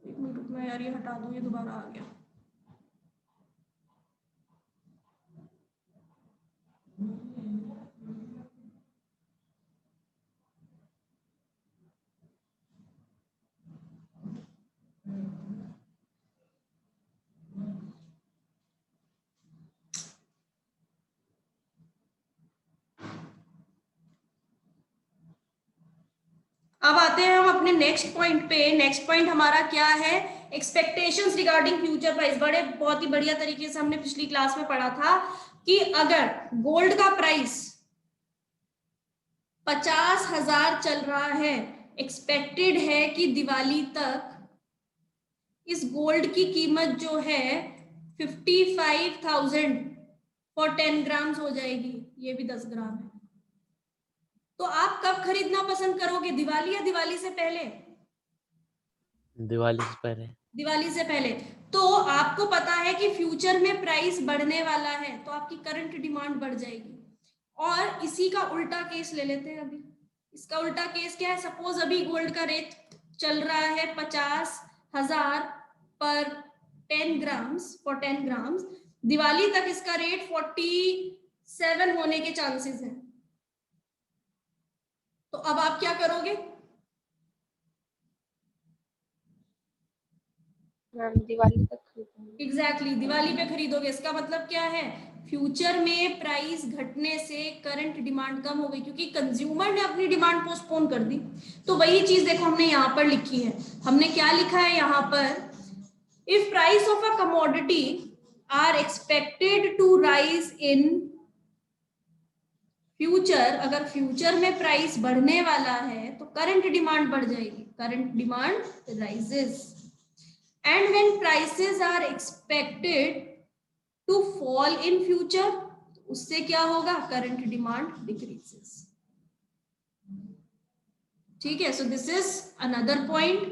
एक मिनट रुकना यार, ये हटा दूं, ये दोबारा आ गया। अब आते हैं हम अपने नेक्स्ट पॉइंट पे। नेक्स्ट पॉइंट हमारा क्या है? Expectations regarding future price. बड़े बहुत ही बढ़िया तरीके से हमने पिछली क्लास में पढ़ा था कि अगर गोल्ड का प्राइस 50,000 चल रहा है, एक्सपेक्टेड है कि दिवाली तक इस गोल्ड की कीमत जो है 55,000 फॉर 10 ग्राम्स हो जाएगी, ये भी 10 ग्राम है। तो आप कब खरीदना पसंद करोगे, दिवाली या दिवाली से पहले? दिवाली से पहले। दिवाली से पहले। तो आपको पता है कि फ्यूचर में प्राइस बढ़ने वाला है, तो आपकी करंट डिमांड बढ़ जाएगी। और इसी का उल्टा केस ले लेते हैं अभी। इसका उल्टा केस क्या है? सपोज अभी गोल्ड का रेट चल रहा है 50,000 पर 10 ग्राम्स, फॉर 10 ग्राम्स। दिवाली तक इसका रेट 47 होने के चांसेस हैं। तो अब आप क्या करोगे? मैम दिवाली तक खरीदेंगे। एग्जैक्टली, दिवाली पे खरीदोगे। इसका मतलब क्या है? फ्यूचर में प्राइस घटने से करंट डिमांड कम हो गई, क्योंकि कंज्यूमर ने अपनी डिमांड पोस्टपोन कर दी। तो वही चीज देखो हमने यहाँ पर लिखी है। हमने क्या लिखा है यहाँ पर? If price of a commodity are expected to rise in future, अगर फ्यूचर में प्राइस बढ़ने वाला है तो करंट डिमांड बढ़ जाएगी, current demand rises. And when prices are expected to fall in future, उससे क्या होगा? Current demand decreases. ठीक है, so this is another point.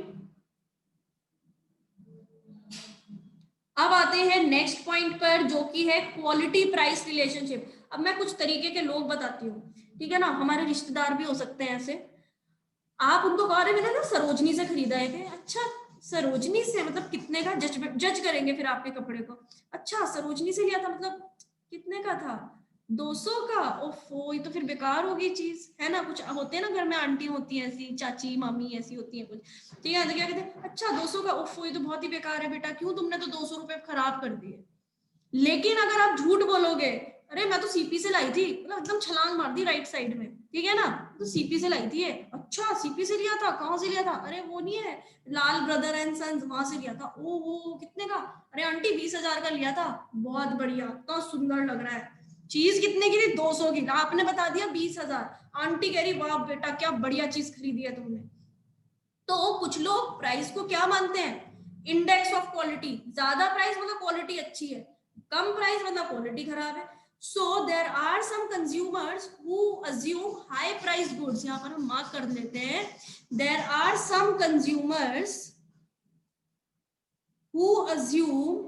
अब आते हैं नेक्स्ट पॉइंट पर, जो कि है क्वालिटी प्राइस रिलेशनशिप। अब मैं कुछ तरीके के लोग बताती हूँ, ठीक है ना, हमारे रिश्तेदार भी हो सकते हैं ऐसे। आप उनको कह रहे, मैंने ना सरोजनी से खरीदा है। अच्छा, सरोजनी से मतलब कितने का? जज करेंगे फिर आपके कपड़े को। अच्छा, सरोजनी से लिया था, मतलब कितने का था? 200 का। ओफो, ये तो फिर बेकार हो गई चीज, है ना। कुछ होते हैं ना घर में, आंटी होती है ऐसी, चाची मामी ऐसी होती है कुछ, ठीक है। तो क्या कहते हैं, अच्छा 200 का, ओफो ये तो बहुत ही बेकार है बेटा, क्यों, तुमने तो 200 रुपए खराब कर दिए। लेकिन अगर आप झूठ बोलोगे, अरे मैं तो सीपी से लाई थी, मतलब एकदम छलांग मार दी राइट साइड में, ठीक है ना, तो सीपी से लाई थी ये। अच्छा, सीपी से लिया था, कहाँ से लिया था? अरे वो नहीं है, लाल ब्रदर एंड सन्स, वहां से लिया था। ओ वो कितने का? अरे आंटी 20,000 का लिया था, बहुत बढ़िया, इतना सुंदर लग रहा है। चीज कितने की थी? 200 की। आपने बता दिया 20,000, आंटी कह रही वाह बेटा क्या बढ़िया चीज खरीदी है तुमने। तो कुछ लोग प्राइस को क्या मानते हैं? Index of quality. ज्यादा प्राइस मतलब क्वालिटी अच्छी है, कम प्राइस मतलब क्वालिटी खराब है। So there are some consumers who assume high price goods, यहाँ पर हम मार्क कर लेते हैं, there are some consumers who assume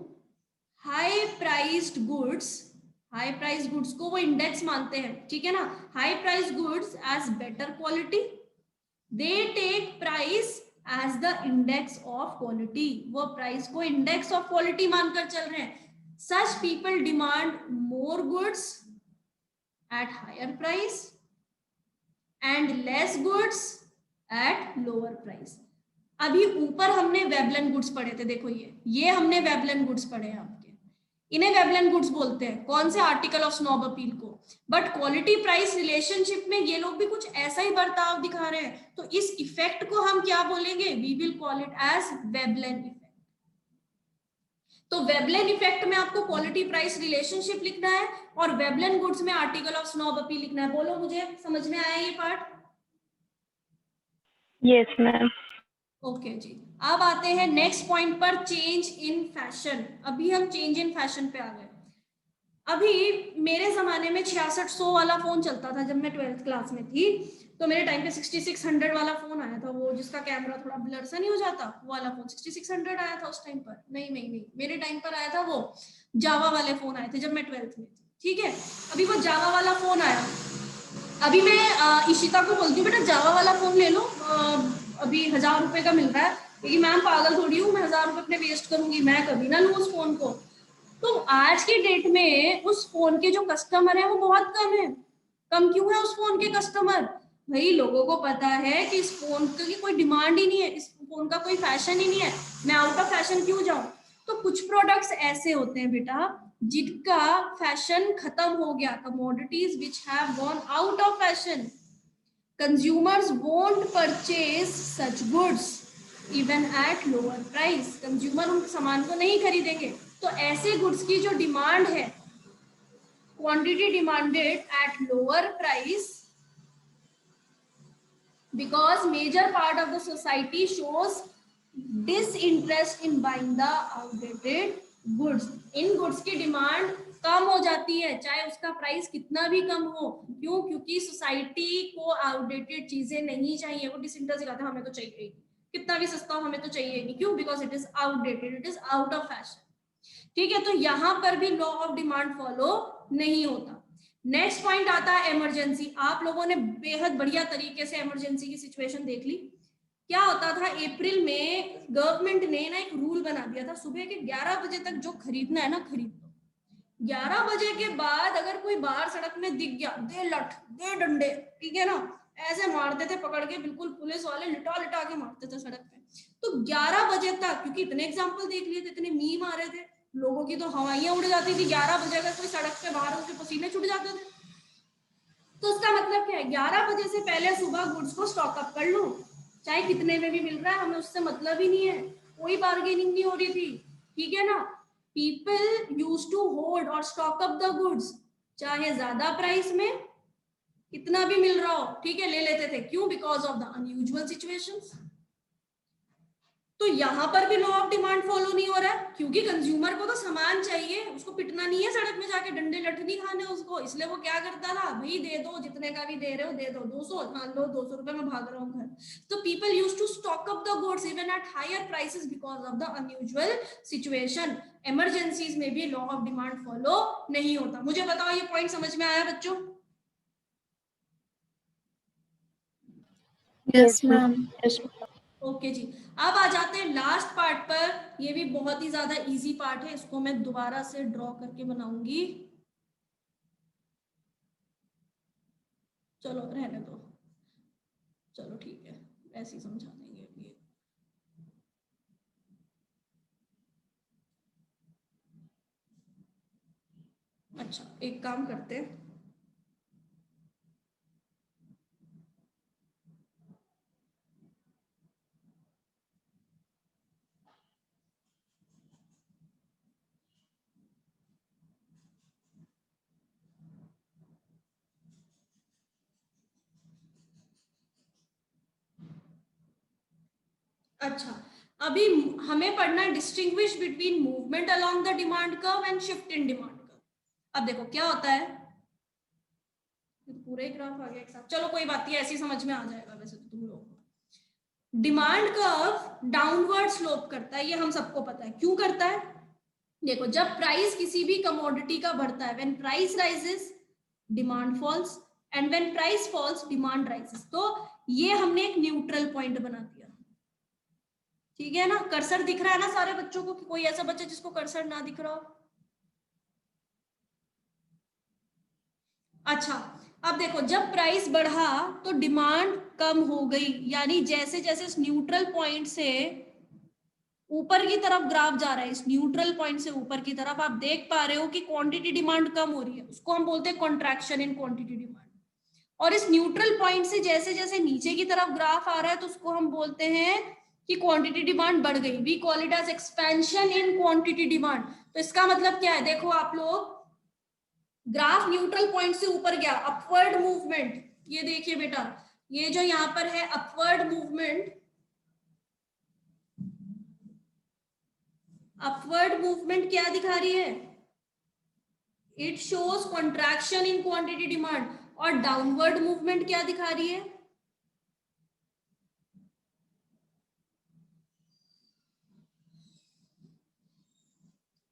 high priced goods, high priced goods को वो इंडेक्स मानते हैं, ठीक है ना, high priced goods as better quality, they take price as the index of quality, वो प्राइस को इंडेक्स ऑफ क्वालिटी मानकर चल रहे हैं। Such people demand more goods at higher price and less goods at lower price. अभी ऊपर हमने Veblen goods पढ़े थे, देखो ये हमने वेबलन गुड्स पढ़े हैं आपके, इन्हें वेबलन गुड्स बोलते हैं, कौन से आर्टिकल ऑफ स्नॉब अपील को। बट क्वालिटी प्राइस रिलेशनशिप में ये लोग भी कुछ ऐसा ही बर्ताव दिखा रहे हैं, तो इस इफेक्ट को हम क्या बोलेंगे, we will call it as Veblen effect. तो वेबलन इफेक्ट में आपको क्वालिटी प्राइस रिलेशनशिप लिखना है और वेबलन गुड्स में आर्टिकल ऑफ स्नॉब अपील लिखना है। बोलो मुझे समझ में आया ये पार्ट? Yes ma'am. ओके जी, अब आते हैं नेक्स्ट पॉइंट पर, चेंज इन फैशन। अभी हम चेंज इन फैशन पे आ गए। अभी मेरे जमाने में 6600 वाला फोन चलता था जब मैं 12th क्लास में थी, तो मेरे टाइम पे 6600 वाला फोन आया था, वो जिसका कैमरा थोड़ा ब्लर सा नहीं हो जाता, वो वाला फोन 6600 आया था उस टाइम पर। नहीं, मेरे टाइम पर आया था वो जावा वाले फोन आए थे जब मैं 12th में थी, ठीक है। अभी वो जावा वाला फोन आया, अभी मैं इशिता को बोलती हूँ बेटा जावा वाला फोन ले लो, अभी 1000 रुपए का मिल रहा है, लेकिन मैम पागल थोड़ी हूँ, मैं 1000 रुपए अपने वेस्ट करूंगी, मैं कभी ना लूँ उस फोन को। तो आज की डेट में उस फोन के जो कस्टमर है वो बहुत कम है। कम क्यों है उस फोन के कस्टमर? भाई लोगों को पता है कि इस फोन की कोई डिमांड ही नहीं है, इस फोन का कोई फैशन ही नहीं है, मैं आउट ऑफ फैशन क्यों जाऊं। तो कुछ प्रोडक्ट्स ऐसे होते हैं बेटा जिनका फैशन खत्म हो गया, commodities which have gone out of fashion, consumers won't purchase such goods even at lower price. Consumer उन सामान को नहीं खरीदेंगे, तो ऐसे गुड्स की जो डिमांड है, quantity demanded at lower price, because major part of the society shows disinterest in buying the outdated goods। In goods की डिमांड कम हो जाती है चाहे उसका प्राइस कितना भी कम हो। क्यों? क्योंकि सोसाइटी को आउटडेटेड चीजें नहीं चाहिए, वो डिसइंटरेस्ट दिखाते हैं, हमें तो चाहिए ही, कितना भी सस्ता हो हमें तो चाहिए नहीं। क्यों? Because it is outdated, it is out of fashion. ठीक है, तो यहां पर भी लॉ ऑफ डिमांड फॉलो नहीं होता। नेक्स्ट पॉइंट आता है इमरजेंसी। आप लोगों ने बेहद बढ़िया तरीके से इमरजेंसी की सिचुएशन देख ली। क्या होता था, अप्रैल में गवर्नमेंट ने ना एक रूल बना दिया था, सुबह के 11 बजे तक जो खरीदना है ना खरीद लो। 11 बजे के बाद अगर कोई बाहर सड़क में दिख गया, दे लठ दे डंडे, ठीक है ना, ऐसे मारते थे पकड़ के, बिल्कुल पुलिस वाले लिटा लिटा के मारते थे सड़क पे। तो 11 बजे तक, क्योंकि इतने एग्जाम्पल देख लिए थे, इतने मीम आ रहे थे, लोगों की तो हवाइयां उड़ जाती थी। 11 बजे अगर कोई सड़क पे बाहर, उसके पसीने छूट जाते थे। तो उसका मतलब क्या है, 11 बजे से पहले सुबह गुड्स को स्टॉक अप कर लो, चाहे कितने में भी मिल रहा है, हमें उससे मतलब ही नहीं है, कोई बार्गेनिंग नहीं हो रही थी, ठीक है ना। पीपल यूज टू होल्ड और स्टॉक अप द गुड्स, चाहे ज्यादा प्राइस में कितना भी मिल रहा हो, ठीक है, ले लेते थे। क्यों? Because of the unusual situations. तो यहां पर भी लॉ ऑफ डिमांड फॉलो नहीं हो रहा है, क्योंकि कंज्यूमर को तो सामान चाहिए, उसको पिटना नहीं है सड़क में जाके, डंडे लठ नहीं खाने उसको। इसलिए वो क्या करता था, भाई दे दो, जितने का भी दे रहे हो दे दो, 200 हाँ लो, 200 रुपए में भाग रहा हूँ घर। तो people use to stock up the goods even at higher prices because of the unusual situation. Emergencies में भी लॉ ऑफ डिमांड फॉलो नहीं होता। मुझे बताओ ये पॉइंट समझ में आया बच्चों? Yes ma'am. ओके जी, अब आ जाते हैं लास्ट पार्ट पर। ये भी बहुत ही ज्यादा इजी पार्ट है, इसको मैं दोबारा से ड्रॉ करके बनाऊंगी। चलो रहने दो, चलो ठीक है, ऐसे ही समझा देंगे ये। अच्छा एक काम करते हैं, अच्छा अभी हमें पढ़ना है distinguish between movement along the demand curve and shift in demand curve. अब देखो क्या होता है, पूरे ग्राफ आ गया एक साथ, चलो कोई बात नहीं, ऐसी समझ में आ जाएगा वैसे तो तुम लोग। डिमांड कर्व डाउनवर्ड स्लोप करता है, ये हम सबको पता है। क्यों करता है? देखो जब प्राइस किसी भी कमोडिटी का बढ़ता है, when price rises demand falls and when price falls demand rises. तो ये हमने एक न्यूट्रल पॉइंट बना दिया, ठीक है ना। कर्सर दिख रहा है ना सारे बच्चों को? कि कोई ऐसा बच्चा जिसको कर्सर ना दिख रहा हो? अच्छा अब देखो जब प्राइस बढ़ा तो डिमांड कम हो गई, यानी जैसे जैसे इस न्यूट्रल पॉइंट से ऊपर की तरफ ग्राफ जा रहा है, इस न्यूट्रल पॉइंट से ऊपर की तरफ आप देख पा रहे हो कि क्वांटिटी डिमांड कम हो रही है, उसको हम बोलते हैं कॉन्ट्रैक्शन इन क्वांटिटी डिमांड। और इस न्यूट्रल पॉइंट से जैसे जैसे नीचे की तरफ ग्राफ आ रहा है तो उसको हम बोलते हैं कि क्वांटिटी डिमांड बढ़ गई, we call it as expansion in quantity demand. तो इसका मतलब क्या है, देखो आप लोग, ग्राफ न्यूट्रल पॉइंट से ऊपर गया, अपवर्ड मूवमेंट, ये देखिए बेटा, ये जो यहाँ पर है अपवर्ड मूवमेंट, अपवर्ड मूवमेंट क्या दिखा रही है, it shows contraction in quantity demand. और डाउनवर्ड मूवमेंट क्या दिखा रही है,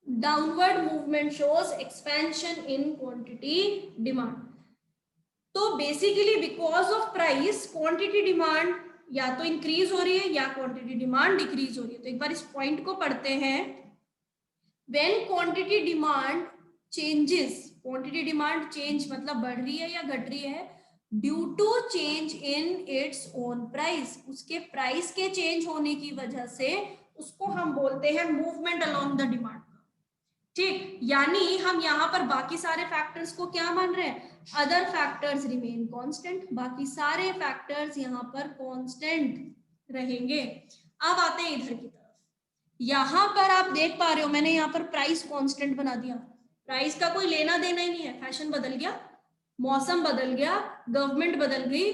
downward movement shows expansion in quantity demand. तो basically because of price quantity demand या तो इंक्रीज हो रही है या क्वांटिटी डिमांड डिक्रीज हो रही है। तो एक बार इस पॉइंट को पढ़ते हैं, when quantity demand changes, quantity demand change मतलब बढ़ रही है या घट रही है, due to change in its own price, उसके प्राइस के चेंज होने की वजह से उसको हम बोलते हैं मूवमेंट अलोंग द डिमांड। ठीक, यानी हम यहाँ पर बाकी सारे फैक्टर्स को क्या मान रहे हैं, अदर फैक्टर्स रिमेन कांस्टेंट, बाकी सारे फैक्टर्स यहाँ पर कांस्टेंट रहेंगे। अब आते हैं इधर की तरफ, यहाँ पर आप देख पा रहे हो मैंने यहाँ पर प्राइस कांस्टेंट बना दिया, प्राइस का कोई लेना देना ही नहीं है, फैशन बदल गया, मौसम बदल गया, गवर्नमेंट बदल गई,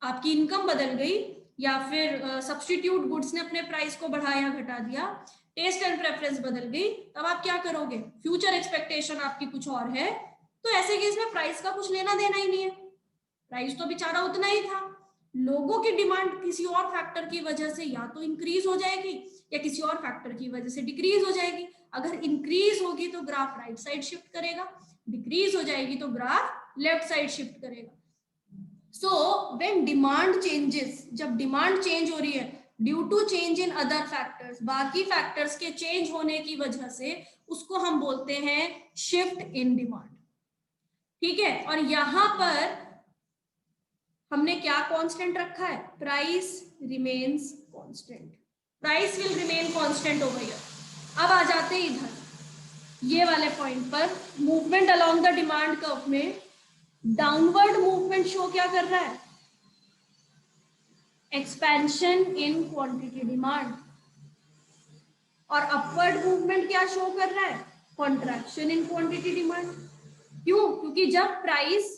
आपकी इनकम बदल गई, या फिर सब्स्टिट्यूट गुड्स ने अपने प्राइस को बढ़ाया घटा दिया, टेस्ट एंड प्रेफरेंस बदल गई, तब आप क्या करोगे, फ्यूचर एक्सपेक्टेशन आपकी कुछ और है, तो ऐसे केस में प्राइस का कुछ लेना देना ही नहीं है, प्राइस तो बेचारा उतना ही था, लोगों की डिमांड किसी और फैक्टर की वजह से या तो इंक्रीज हो जाएगी या किसी और फैक्टर की वजह से डिक्रीज हो जाएगी। अगर इंक्रीज होगी तो ग्राफ राइट साइड शिफ्ट करेगा, डिक्रीज हो जाएगी तो ग्राफ लेफ्ट साइड शिफ्ट करेगा। सो व्हेन डिमांड चेंजेस, जब डिमांड चेंज हो रही है due to change in other factors, बाकी फैक्टर्स के चेंज होने की वजह से उसको हम बोलते हैं शिफ्ट इन डिमांड। ठीक है, और यहां पर हमने क्या कांस्टेंट रखा है, price remains constant, price will remain constant over here. अब आ जाते हैं इधर ये वाले पॉइंट पर, movement along the demand curve में डाउनवर्ड मूवमेंट शो क्या कर रहा है, एक्सपेंशन इन क्वांटिटी डिमांड, और अपवर्ड मूवमेंट क्या शो कर रहा है, कॉन्ट्रैक्शन इन क्वांटिटी डिमांड। क्यों, क्योंकि जब प्राइस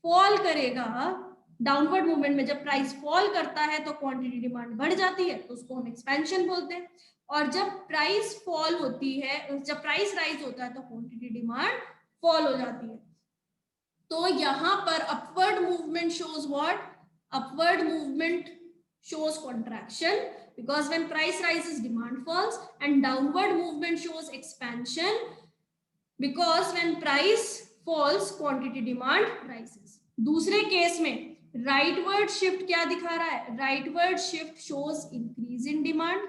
फॉल करेगा, डाउनवर्ड मूवमेंट में जब प्राइस फॉल करता है तो क्वांटिटी डिमांड बढ़ जाती है, तो उसको हम एक्सपेंशन बोलते हैं, और जब प्राइस फॉल होती है, जब प्राइस राइज होता है तो क्वांटिटी डिमांड फॉल हो जाती है। तो यहाँ पर upward movement shows what, upward movement shows contraction because when price rises demand falls, and downward movement shows expansion because when price falls quantity demand rises। दूसरे केस में rightward shift क्या दिखा रहा है, rightward shift shows increase in demand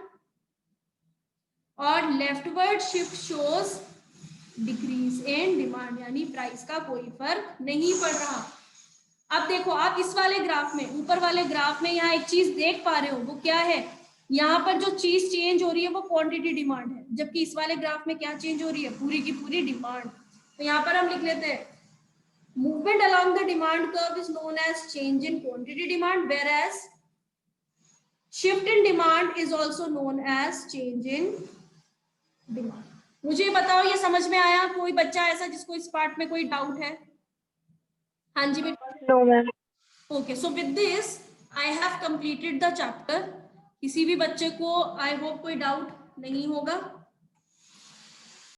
और leftward shift shows decrease in demand, यानी price का कोई फर्क नहीं पड़ रहा। अब देखो आप इस वाले ग्राफ में, ऊपर वाले ग्राफ में यहाँ एक चीज देख पा रहे हो, वो क्या है, यहाँ पर जो चीज चेंज हो रही है वो क्वांटिटी डिमांड है, जबकि इस वाले ग्राफ में क्या चेंज हो रही है, पूरी की पूरी डिमांड। तो यहाँ पर हम लिख लेते हैं movement along the demand curve is known as change in quantity demand, whereas shift in demand is also known as change in demand. मुझे बताओ ये समझ में आया, कोई बच्चा ऐसा जिसको इस पार्ट में कोई डाउट है? हाँ जी बेटा। No ma'am. Okay, so with this I have completed the chapter. किसी भी बच्चे को I hope कोई डाउट नहीं होगा।